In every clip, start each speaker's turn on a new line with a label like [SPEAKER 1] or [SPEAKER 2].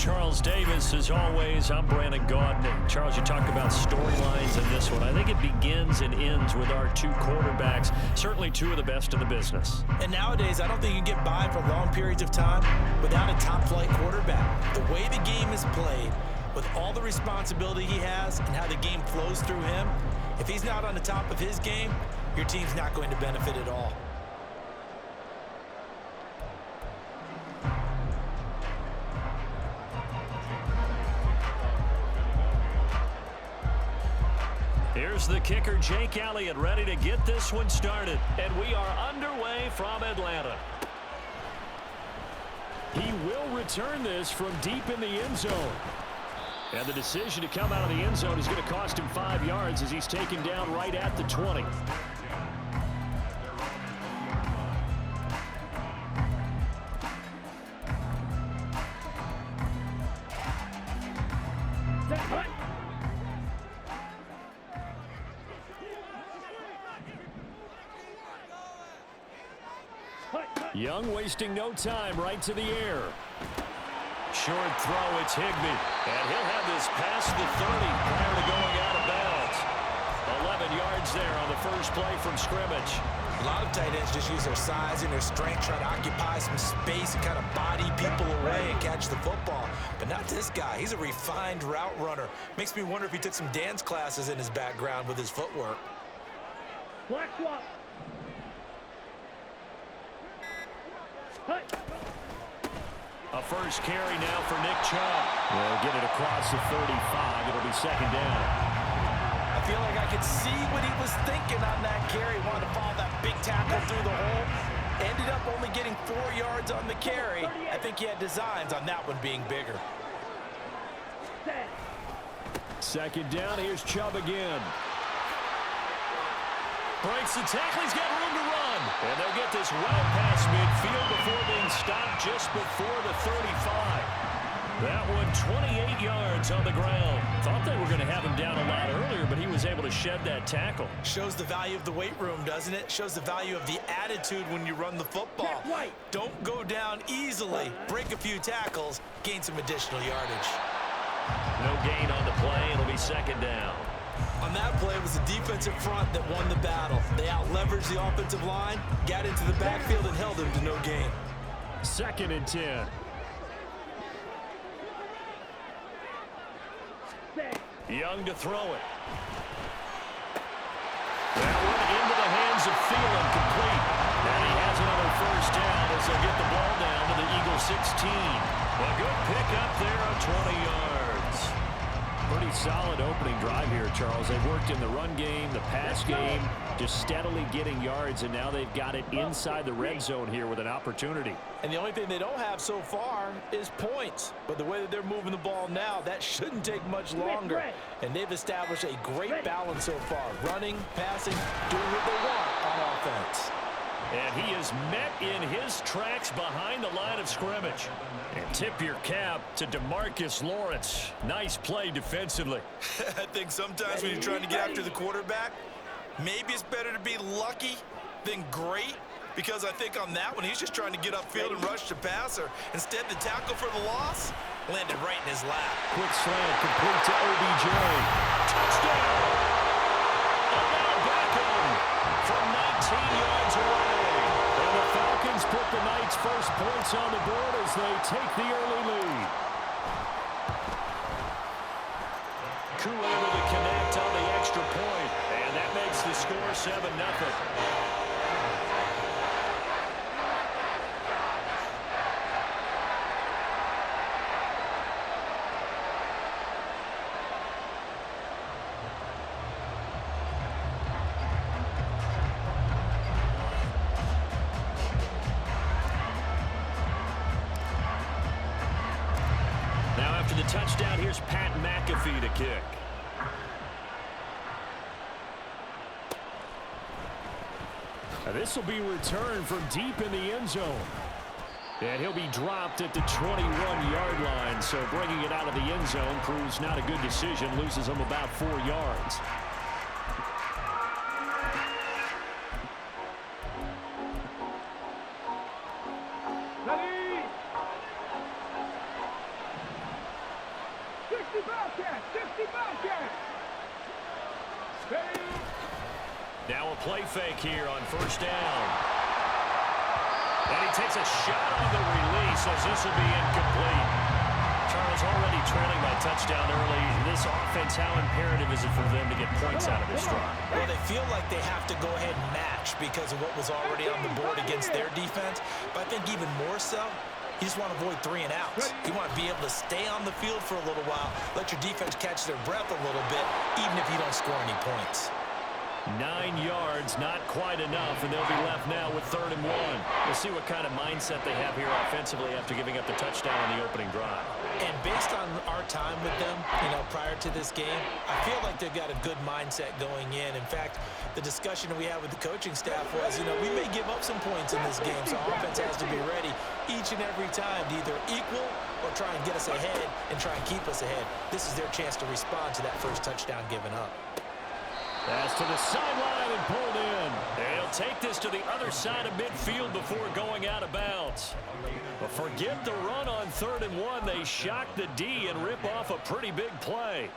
[SPEAKER 1] Charles Davis, as always, I'm Brandon Gaudin. Charles, you talk about storylines in this one. I think it begins and ends with our two quarterbacks, certainly two of the best in the business.
[SPEAKER 2] And nowadays, I don't think you can get by for long periods of time without a top-flight quarterback. The way the game is played, with all the responsibility he has and how the game flows through him, if he's not on the top of his game, your team's not going to benefit at all.
[SPEAKER 1] Here's the kicker, Jake Elliott, ready to get this one started. And we are underway from Atlanta. He will return this from deep in the end zone. And the decision to come out of the end zone is going to cost him 5 yards as he's taken down right at the 20. Young wasting no time, right to the air. Short throw, it's Higbee. And he'll have this past the 30 prior to going out of bounds. 11 yards there on the first play from scrimmage.
[SPEAKER 2] A lot of tight ends just use their size and their strength, try to occupy some space and kind of body people away and catch the football. But not this guy. He's a refined route runner. Makes me wonder if he took some dance classes in his background with his footwork.
[SPEAKER 3] Black swap.
[SPEAKER 1] A first carry now for Nick Chubb. They'll get it across the 35. It'll be second down.
[SPEAKER 2] I feel like I could see what he was thinking on that carry. Wanted to follow that big tackle through the hole. Ended up only getting 4 yards on the carry. I think he had designs on that one being bigger.
[SPEAKER 1] Second down, here's Chubb again. Breaks the tackle, he's got room to run. And they'll get this well past midfield before being stopped just before the 35. That one 28 yards on the ground. Thought they were going to have him down a lot earlier, but he was able to shed that tackle.
[SPEAKER 2] Shows the value of the weight room, doesn't it? Shows the value of the attitude when you run the football. Don't go down easily. Break a few tackles, gain some additional yardage.
[SPEAKER 1] No gain on the play. It'll be second down.
[SPEAKER 2] On that play, it was the defensive front that won the battle. They out-leveraged the offensive line, got into the backfield, and held him to no gain.
[SPEAKER 1] Second and 10. Young to throw it. That one into the hands of Thielen, complete. And he has another first down as they'll get the ball down to the Eagles 16. A good pickup there of 20 yards. Pretty solid opening drive here, Charles. They've worked in the run game, the pass game, just steadily getting yards, and now they've got it inside the red zone here with an opportunity.
[SPEAKER 2] And the only thing they don't have so far is points. But the way that they're moving the ball now, that shouldn't take much longer. And they've established a great balance so far. Running, passing, doing what they want on offense.
[SPEAKER 1] And he is met in his tracks behind the line of scrimmage. And tip your cap to DeMarcus Lawrence. Nice play defensively.
[SPEAKER 2] I think sometimes when you're trying to get after the quarterback, maybe it's better to be lucky than great. Because I think on that one, he's just trying to get upfield and rush the passer. Instead, the tackle for the loss landed right in his lap.
[SPEAKER 1] Quick slant complete to OBJ. Touchdown! And now Beckham from 19 yards away. And the Falcons put the Knights' first points on the board as they take the early lead. Koo able to connect on the extra point. And that makes the score 7-0. The touchdown, here's Pat McAfee to kick. Now this will be returned from deep in the end zone. And he'll be dropped at the 21-yard line. So bringing it out of the end zone proves not a good decision. Loses him about 4 yards. Now a play fake here on first down. And he takes a shot on the release as this will be incomplete. Charles, already trailing by touchdown early. This offense, how imperative is it for them to get points out of this drive?
[SPEAKER 2] Well, they feel like they have to go ahead and match because of what was already on the board against their defense. But I think even more so, you just want to avoid 3 and outs. You want to be able to stay on the field for a little while, let your defense catch their breath a little bit, even if you don't score any points.
[SPEAKER 1] 9 yards, not quite enough, and they'll be left now with 3rd and 1. We'll see what kind of mindset they have here offensively after giving up the touchdown on the opening drive.
[SPEAKER 2] And based on our time with them, prior to this game, I feel like they've got a good mindset going in. In fact, the discussion that we had with the coaching staff was, we may give up some points in this game, so offense has to be ready each and every time to either equal or try and get us ahead and try and keep us ahead. This is their chance to respond to that first touchdown given up.
[SPEAKER 1] Pass to the sideline and pulled in. They'll take this to the other side of midfield before going out of bounds. But forget the run on 3rd and 1. They shock the D and rip off a pretty big play.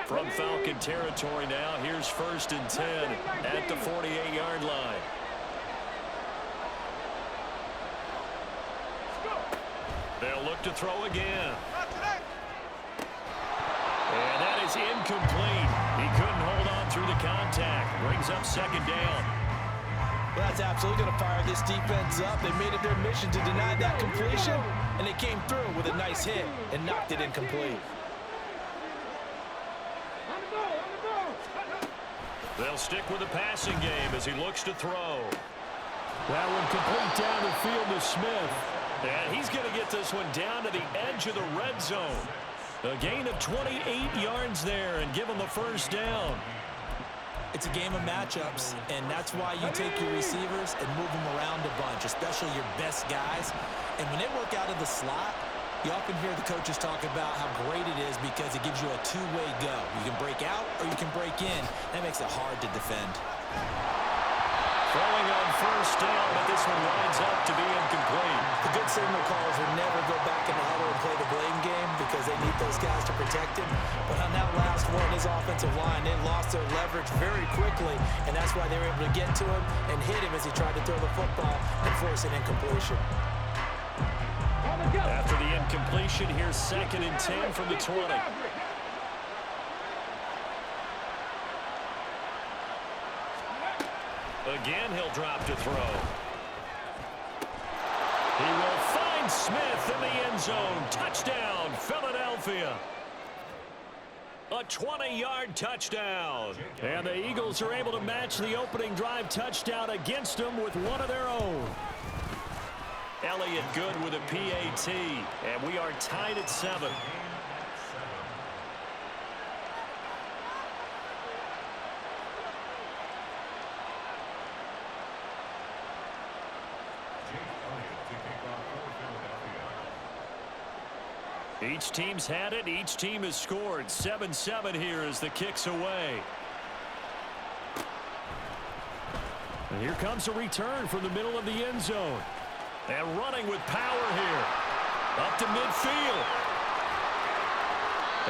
[SPEAKER 1] From Falcon territory now, here's 1st and 10 at the 48-yard line. They'll look to throw again. And that is incomplete. He couldn't hold on through the contact. Brings up 2nd down.
[SPEAKER 2] Well, that's absolutely going to fire this defense up. They made it their mission to deny that completion, and they came through with a nice hit and knocked it incomplete.
[SPEAKER 1] They'll stick with the passing game as he looks to throw. That one complete down the field to Smith. And he's going to get this one down to the edge of the red zone. A gain of 28 yards there and give him a 1st down.
[SPEAKER 2] It's a game of matchups, and that's why you take your receivers and move them around a bunch, especially your best guys. And when they work out of the slot, you often hear the coaches talk about how great it is because it gives you a two-way go. You can break out or you can break in. That makes it hard to defend.
[SPEAKER 1] Throwing on 1st down, but this one winds up to be incomplete.
[SPEAKER 2] The good signal calls will never go back in the huddle and play the blame game because they need those guys to protect him. But on that last one, his offensive line, they lost their leverage very quickly, and that's why they were able to get to him and hit him as he tried to throw the football and force an incompletion.
[SPEAKER 1] After the incompletion, here's 2nd and 10 from the 20. Again, he'll drop to throw. He will find Smith in the end zone. Touchdown, Philadelphia. A 20-yard touchdown. And the Eagles are able to match the opening drive touchdown against them with one of their own. Elliott good with a PAT, and we are tied at 7. Each team's had it. Each team has scored. 7-7 here as the kick's away. And here comes a return from the middle of the end zone. And running with power here. Up to midfield.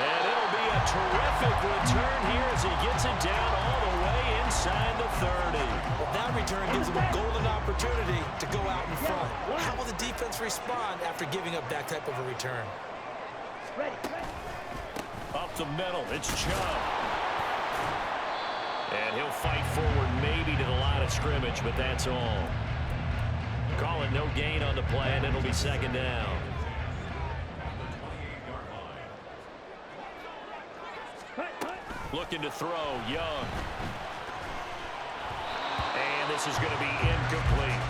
[SPEAKER 1] And it'll be a terrific return here as he gets it down all the way inside the 30.
[SPEAKER 2] Well, that return gives him a golden opportunity to go out in front. How will the defense respond after giving up that type of a return?
[SPEAKER 1] Up the middle, it's Chubb. And he'll fight forward maybe to the line of scrimmage, but that's all. Call it no gain on the play, and it'll be 2nd down. Looking to throw, Young. And this is going to be incomplete.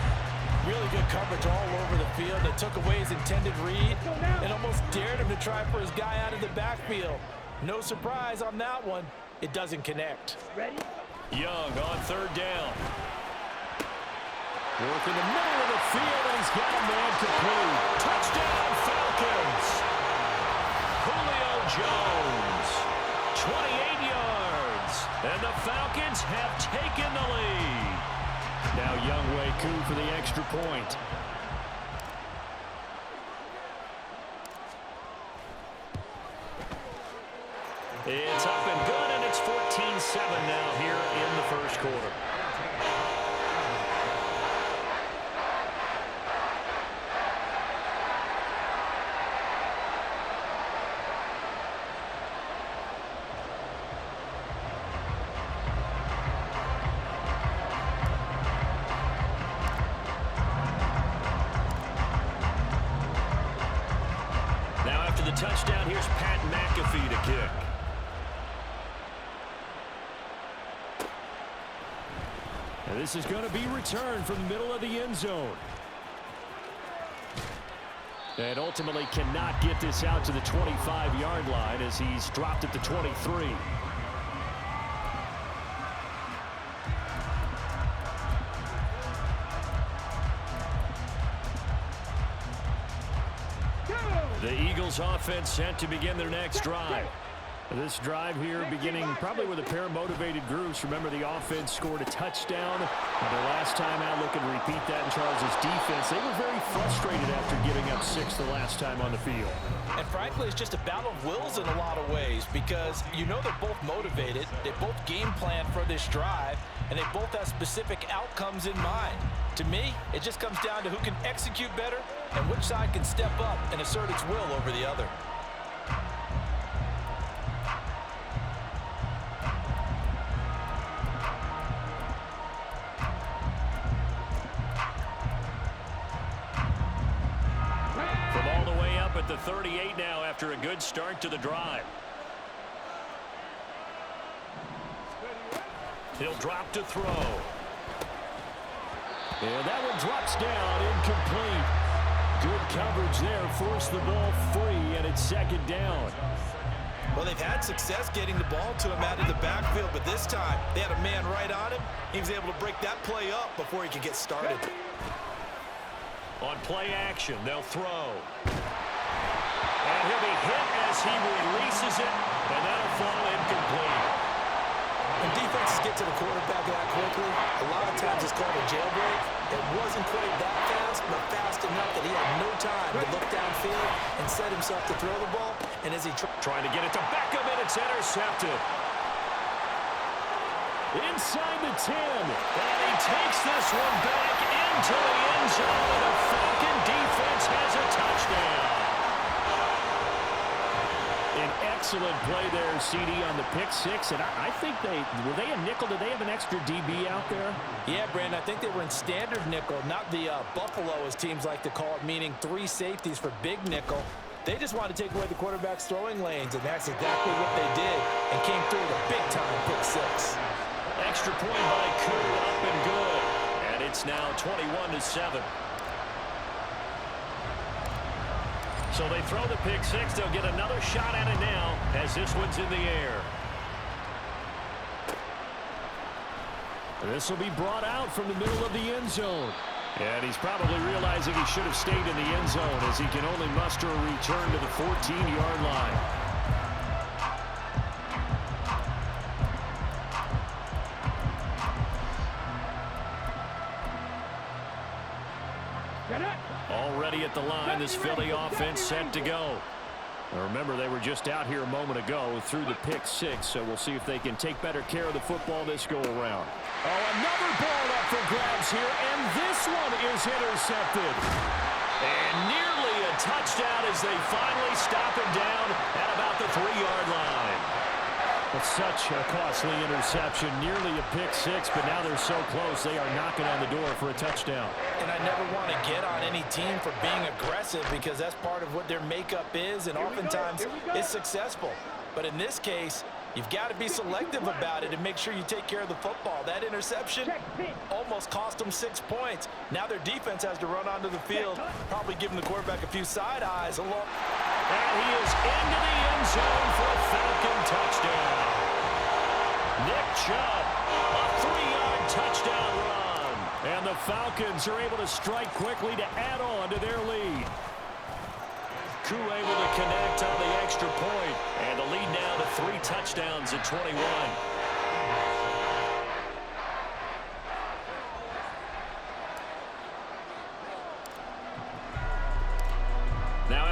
[SPEAKER 2] Really good coverage all over the field. They took away his intended read and almost dared him to try for his guy out of the backfield. No surprise on that one. It doesn't connect.
[SPEAKER 1] Young on 3rd down. Work in the middle of the field, and he's got a man complete. Touchdown, Falcons. Julio Jones, 28 yards. And the Falcons have taken the lead. Now Younghoe Koo for the extra point. It's up and good, and it's 14-7 now here in the first quarter. Now after the touchdown, here's Pat McAfee to kick. And this is going to be returned from the middle of the end zone. And ultimately cannot get this out to the 25-yard line as he's dropped at the 23. The Eagles offense set to begin their next drive. This drive here beginning probably with a pair of motivated groups. Remember, the offense scored a touchdown. The last time out, looking to repeat that in Charles' defense. They were very frustrated after giving up 6 the last time on the field.
[SPEAKER 2] And frankly, it's just a battle of wills in a lot of ways because you know they're both motivated. They both game plan for this drive, and they both have specific outcomes in mind. To me, it just comes down to who can execute better and which side can step up and assert its will over the other.
[SPEAKER 1] At the 38 now after a good start to the drive. He'll drop to throw. And that one drops down, incomplete. Good coverage there, forced the ball free, and it's second down.
[SPEAKER 2] Well, they've had success getting the ball to him out of the backfield, but this time they had a man right on him. He was able to break that play up before he could get started.
[SPEAKER 1] On play action, they'll throw. And he'll be hit as he releases it, and that'll fall incomplete.
[SPEAKER 2] When defenses get to the quarterback that quickly, a lot of times it's called a jailbreak. It wasn't quite that fast, but fast enough that he had no time to look downfield and set himself to throw the ball. And as he
[SPEAKER 1] trying to get it to Beckham, and it's intercepted. Inside the 10, and he takes this one back into the end zone, and the Falcon defense has a touchdown. An excellent play there, CD, on the pick six, and I think were they a nickel? Did they have an extra DB out there?
[SPEAKER 2] Yeah, Brandon, I think they were in standard nickel, not the Buffalo, as teams like to call it, meaning 3 safeties for big nickel. They just wanted to take away the quarterback's throwing lanes, and that's exactly what they did, and came through with a big-time pick six.
[SPEAKER 1] Extra point by Koo, up and good, and it's now 21-7. So they throw the pick six. They'll get another shot at it now as this one's in the air. This will be brought out from the middle of the end zone. And he's probably realizing he should have stayed in the end zone as he can only muster a return to the 14-yard line. Already at the line, this Philly offense set to go. Now remember, they were just out here a moment ago through the pick six, so we'll see if they can take better care of the football this go-around. Oh, another ball up for grabs here, and this one is intercepted. And nearly a touchdown as they finally stop him down at about the 3-yard line. It's such a costly interception, nearly a pick six, but now they're so close they are knocking on the door for a touchdown.
[SPEAKER 2] And I never want to get on any team for being aggressive because that's part of what their makeup is, and oftentimes it's successful. But in this case, you've got to be selective about it and make sure you take care of the football. That interception almost cost them 6 points. Now their defense has to run onto the field, probably giving the quarterback a few side eyes.
[SPEAKER 1] And he is into the end zone for a Falcon touchdown. Nick Chubb, a 3-yard touchdown run. And the Falcons are able to strike quickly to add on to their lead. Koo able to connect on the extra point, and the lead now to 3 touchdowns at 21.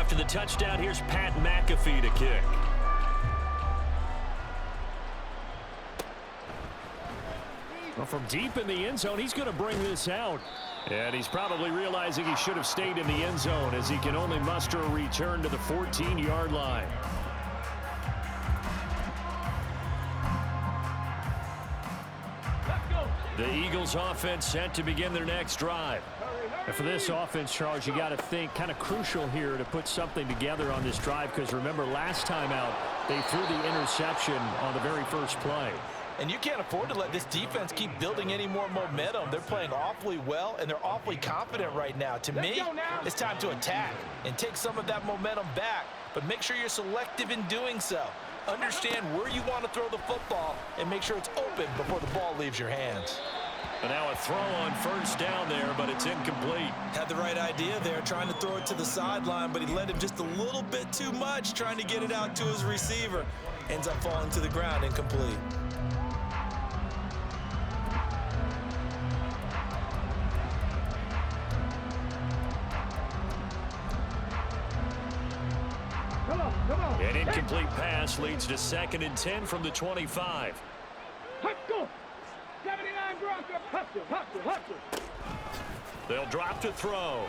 [SPEAKER 1] After the touchdown, here's Pat McAfee to kick. Well, from deep in the end zone, he's going to bring this out. And he's probably realizing he should have stayed in the end zone as he can only muster a return to the 14-yard line. The Eagles offense set to begin their next drive. And for this offense, Charles, you got to think kind of crucial here to put something together on this drive, because remember last time out they threw the interception on the very first play.
[SPEAKER 2] And you can't afford to let this defense keep building any more momentum. They're playing awfully well, and they're awfully confident right now. To me, it's time to attack and take some of that momentum back, but make sure you're selective in doing so. Understand where you want to throw the football and make sure it's open before the ball leaves your hands.
[SPEAKER 1] And now a throw on first down there, but it's incomplete.
[SPEAKER 2] Had the right idea there, trying to throw it to the sideline, but he led him just a little bit too much, trying to get it out to his receiver. Ends up falling to the ground, incomplete.
[SPEAKER 1] An incomplete pass leads to 2nd and 10 from the 25.
[SPEAKER 3] Hustle! 79 Bronco! Hustle!
[SPEAKER 1] They'll drop to throw.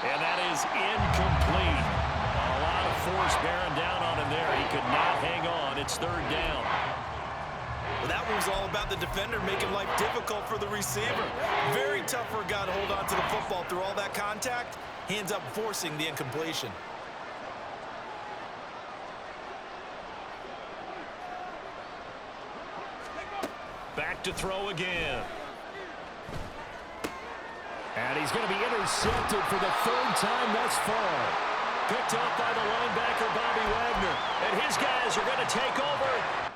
[SPEAKER 1] And that is incomplete. A lot of force bearing down on him there. He could not hang on. It's 3rd down.
[SPEAKER 2] Well, that one was all about the defender making life difficult for the receiver. Very tough for a guy to hold on to the football through all that contact. He ends up forcing the incompletion.
[SPEAKER 1] Back to throw again. And he's going to be intercepted for the 3rd time thus far. Picked up by the linebacker, Bobby Wagner. And his guys are going to take over